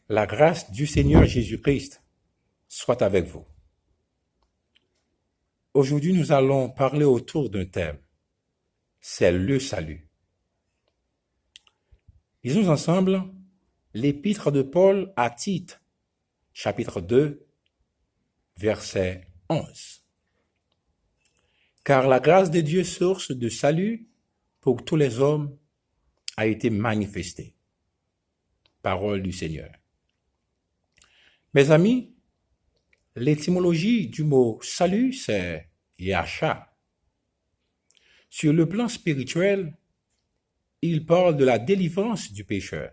La grâce du Seigneur Jésus-Christ soit avec vous. Aujourd'hui, nous allons parler autour d'un thème, c'est le salut. Lisons ensemble l'épître de Paul à Tite, chapitre 2, verset 11. Car la grâce de Dieu, source de salut pour tous les hommes, a été manifestée. Parole du Seigneur. Mes amis, l'étymologie du mot salut, c'est Yasha. Sur le plan spirituel, il parle de la délivrance du pécheur.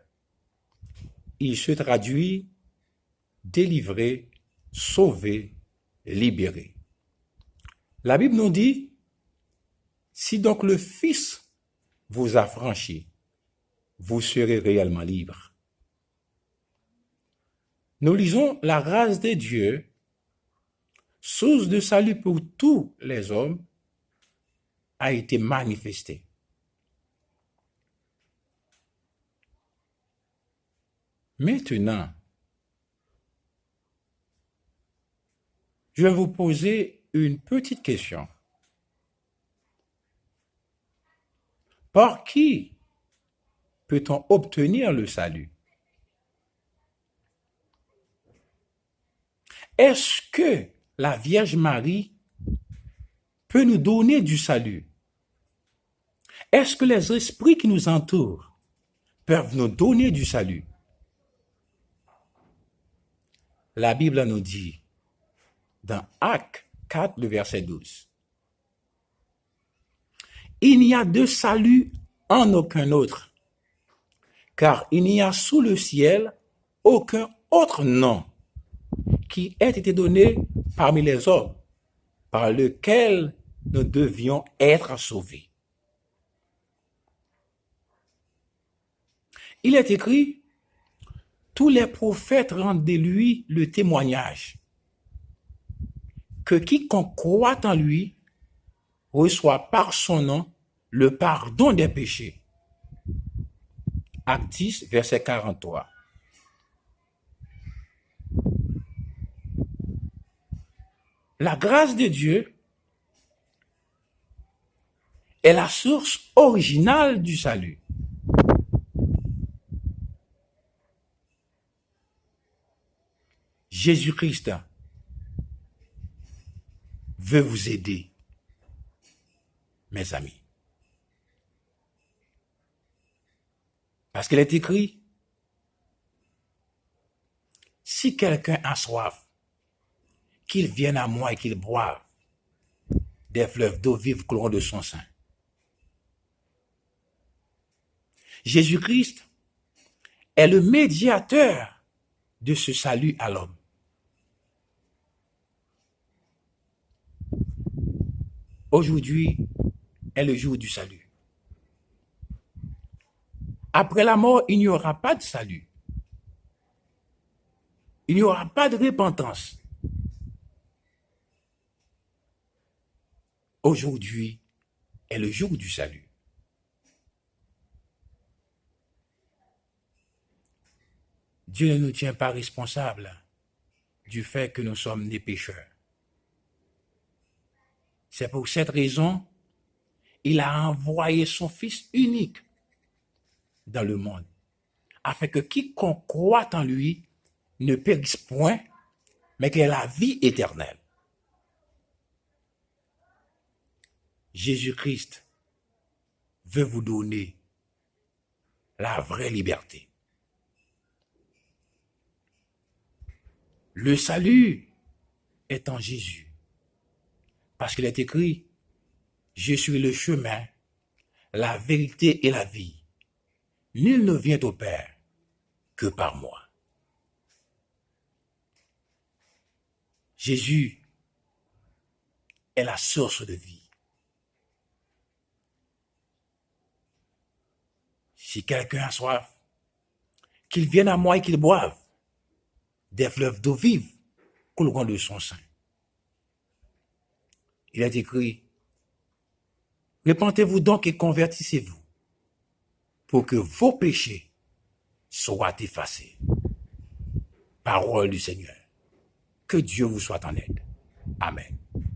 Il se traduit délivré, sauvé, libéré. La Bible nous dit, si donc le Fils vous a franchi, vous serez réellement libre. Nous lisons la grâce de Dieu, source de salut pour tous les hommes, a été manifestée. Maintenant, je vais vous poser une petite question. Par qui peut-on obtenir le salut? Est-ce que la Vierge Marie peut nous donner du salut? Est-ce que les esprits qui nous entourent peuvent nous donner du salut? La Bible nous dit, dans Actes 4, le verset 12, « Il n'y a de salut en aucun autre, car il n'y a sous le ciel aucun autre nom qui ait été donné parmi les hommes, par lequel nous devions être sauvés. » Il est écrit, tous les prophètes rendent de lui le témoignage que quiconque croit en lui reçoit par son nom le pardon des péchés. Acte 10, verset 43. La grâce de Dieu est la source originale du salut. Jésus-Christ veut vous aider, mes amis. Parce qu'il est écrit, si quelqu'un a soif, qu'il vienne à moi et qu'il boive des fleuves d'eau vive couleront de son sein. Jésus-Christ est le médiateur de ce salut à l'homme. Aujourd'hui est le jour du salut. Après la mort, il n'y aura pas de salut. Il n'y aura pas de repentance. Aujourd'hui est le jour du salut. Dieu ne nous tient pas responsables du fait que nous sommes des pécheurs. C'est pour cette raison, il a envoyé son Fils unique dans le monde, afin que quiconque croit en lui ne périsse point, mais qu'il ait la vie éternelle. Jésus-Christ veut vous donner la vraie liberté. Le salut est en Jésus. Parce qu'il est écrit, je suis le chemin, la vérité et la vie. Nul ne vient au Père que par moi. Jésus est la source de vie. Si quelqu'un a soif, qu'il vienne à moi et qu'il boive. Des fleuves d'eau vive couleront de son sein. Il est écrit, repentez-vous donc et convertissez-vous pour que vos péchés soient effacés. parole du Seigneur. Que Dieu vous soit en aide. Amen.